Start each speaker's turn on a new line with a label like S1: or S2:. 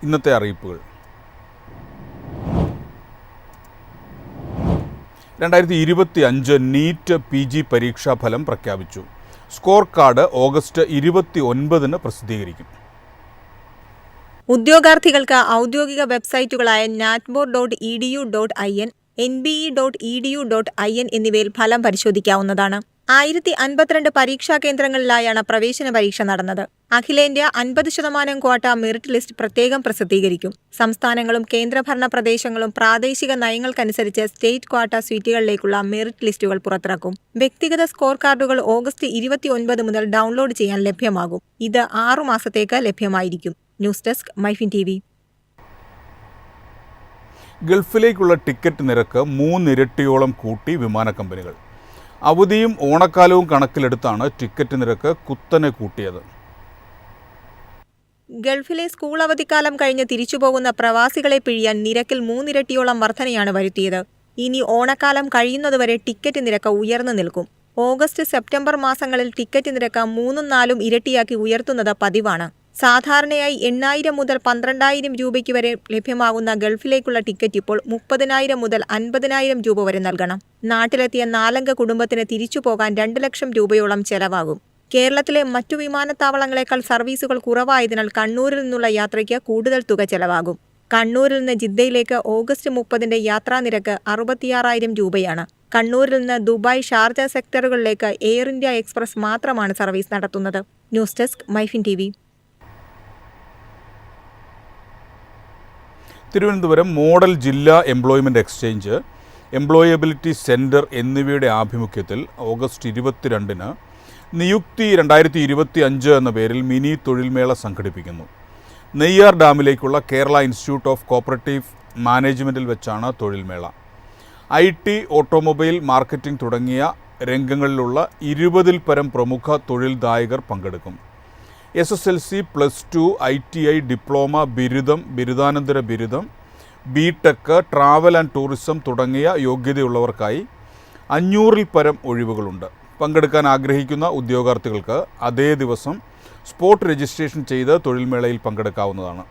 S1: ഇന്നത്തെ അറിയിപ്പുകൾ. 2025 NEET PG പരീക്ഷാഫലം പ്രഖ്യാപിച്ചു. സ്കോർ കാർഡ് ഓഗസ്റ്റ് 29 പ്രസിദ്ധീകരിക്കും.
S2: ഉദ്യോഗാർത്ഥികൾക്ക് ഔദ്യോഗിക വെബ്സൈറ്റുകളായ natboard.edu.in, nbe.edu.in എന്നിവയിൽ ഫലം പരിശോധിക്കാവുന്നതാണ്. 1052 പരീക്ഷാ കേന്ദ്രങ്ങളിലായാണ് പ്രവേശന പരീക്ഷ നടന്നത്. അഖിലേന്ത്യാ 50% ക്വാട്ട മെറിറ്റ് ലിസ്റ്റ് പ്രത്യേകം പ്രസിദ്ധീകരിക്കും. സംസ്ഥാനങ്ങളും കേന്ദ്രഭരണ പ്രദേശങ്ങളും പ്രാദേശിക നയങ്ങൾക്കനുസരിച്ച് സ്റ്റേറ്റ് ക്വാട്ട സീറ്റുകളിലേക്കുള്ള മെറിറ്റ് ലിസ്റ്റുകൾ പുറത്തിറക്കും. വ്യക്തിഗത സ്കോർ കാർഡുകൾ ഓഗസ്റ്റ് 29 മുതൽ ഡൗൺലോഡ് ചെയ്യാൻ ലഭ്യമാകും. ഇത് 6 മാസത്തേക്ക് ലഭ്യമായിരിക്കും. News desk MyFin TV.
S1: ഗൾഫിലേക്കുള്ള ടിക്കറ്റ് നിരക്ക് 3 ഇരട്ടിയോളം കൂട്ടി വിമാന കമ്പനികൾ. അവധിയും ഓണക്കാലവും കണക്കിലെടുത്താണ് ടിക്കറ്റ് നിരക്ക് കുത്തനെ കൂട്ടിയത്.
S2: ഗൾഫിലെ സ്കൂൾ അവധിക്കാലം കഴിഞ്ഞ് തിരിച്ചുപോകുന്ന പ്രവാസികളെ പിഴിയാൻ നിരക്കിൽ 3 ഇരട്ടിയോളം വർധനയാണ് വരുത്തിയത്. ഇനി ഓണക്കാലം കഴിയുന്നതുവരെ ടിക്കറ്റ് നിരക്ക് ഉയർന്നു നിൽക്കും. ഓഗസ്റ്റ്, സെപ്റ്റംബർ മാസങ്ങളിൽ ടിക്കറ്റ് നിരക്ക് 3-4 ഇരട്ടിയാക്കി ഉയർത്തുന്നത് പതിവാണ്. സാധാരണയായി 8,000 മുതൽ 12,000 രൂപയ്ക്ക് വരെ ലഭ്യമാകുന്ന ഗൾഫിലേക്കുള്ള ടിക്കറ്റ് ഇപ്പോൾ 30,000 മുതൽ 50,000 രൂപ വരെ നൽകണം. നാട്ടിലെത്തിയ 4-അംഗ കുടുംബത്തിന് തിരിച്ചു പോകാൻ 2 ലക്ഷം രൂപയോളം ചെലവാകും. കേരളത്തിലെ മറ്റു വിമാനത്താവളങ്ങളെക്കാൾ സർവീസുകൾ കുറവായതിനാൽ കണ്ണൂരിൽ നിന്നുള്ള യാത്രയ്ക്ക് കൂടുതൽ തുക ചെലവാകും. കണ്ണൂരിൽ നിന്ന് ജിദ്ദയിലേക്ക് ഓഗസ്റ്റ് 30 യാത്രാ നിരക്ക് 66,000 രൂപയാണ്. കണ്ണൂരിൽ നിന്ന് ദുബായ്, ഷാർജ സെക്ടറുകളിലേക്ക് എയർ ഇന്ത്യ എക്സ്പ്രസ് മാത്രമാണ് സർവീസ് നടത്തുന്നത്. News desk MyFin TV.
S1: Thiruvananthapuram model ജില്ലാ എംപ്ലോയ്മെൻറ്റ് എക്സ്ചേഞ്ച്, എംപ്ലോയബിലിറ്റി സെൻറ്റർ എന്നിവയുടെ ആഭിമുഖ്യത്തിൽ ഓഗസ്റ്റ് 22 നിയുക്തി 2025 എന്ന പേരിൽ മിനി തൊഴിൽമേള സംഘടിപ്പിക്കുന്നു. നെയ്യാർ ഡാമിലേക്കുള്ള കേരള ഇൻസ്റ്റിറ്റ്യൂട്ട് ഓഫ് കോപ്പറേറ്റീവ് മാനേജ്മെൻറ്റിൽ വെച്ചാണ് തൊഴിൽമേള. IT, ഓട്ടോമൊബൈൽ, മാർക്കറ്റിംഗ് തുടങ്ങിയ രംഗങ്ങളിലുള്ള 20-ൽ പരം പ്രമുഖ തൊഴിൽദായകർ പങ്കെടുക്കും. SSLC, +2, ITI, ഡിപ്ലോമ, ബിരുദം, ബിരുദാനന്തര ബിരുദം, BTech, ട്രാവൽ ആൻഡ് ടൂറിസം തുടങ്ങിയ യോഗ്യതയുള്ളവർക്കായി 500-ൽ പരം ഒഴിവുകളുണ്ട്. പങ്കെടുക്കാൻ ആഗ്രഹിക്കുന്ന ഉദ്യോഗാർത്ഥികൾക്ക് അതേ ദിവസം സ്പോട്ട് രജിസ്ട്രേഷൻ ചെയ്ത് തൊഴിൽമേളയിൽ പങ്കെടുക്കാവുന്നതാണ്.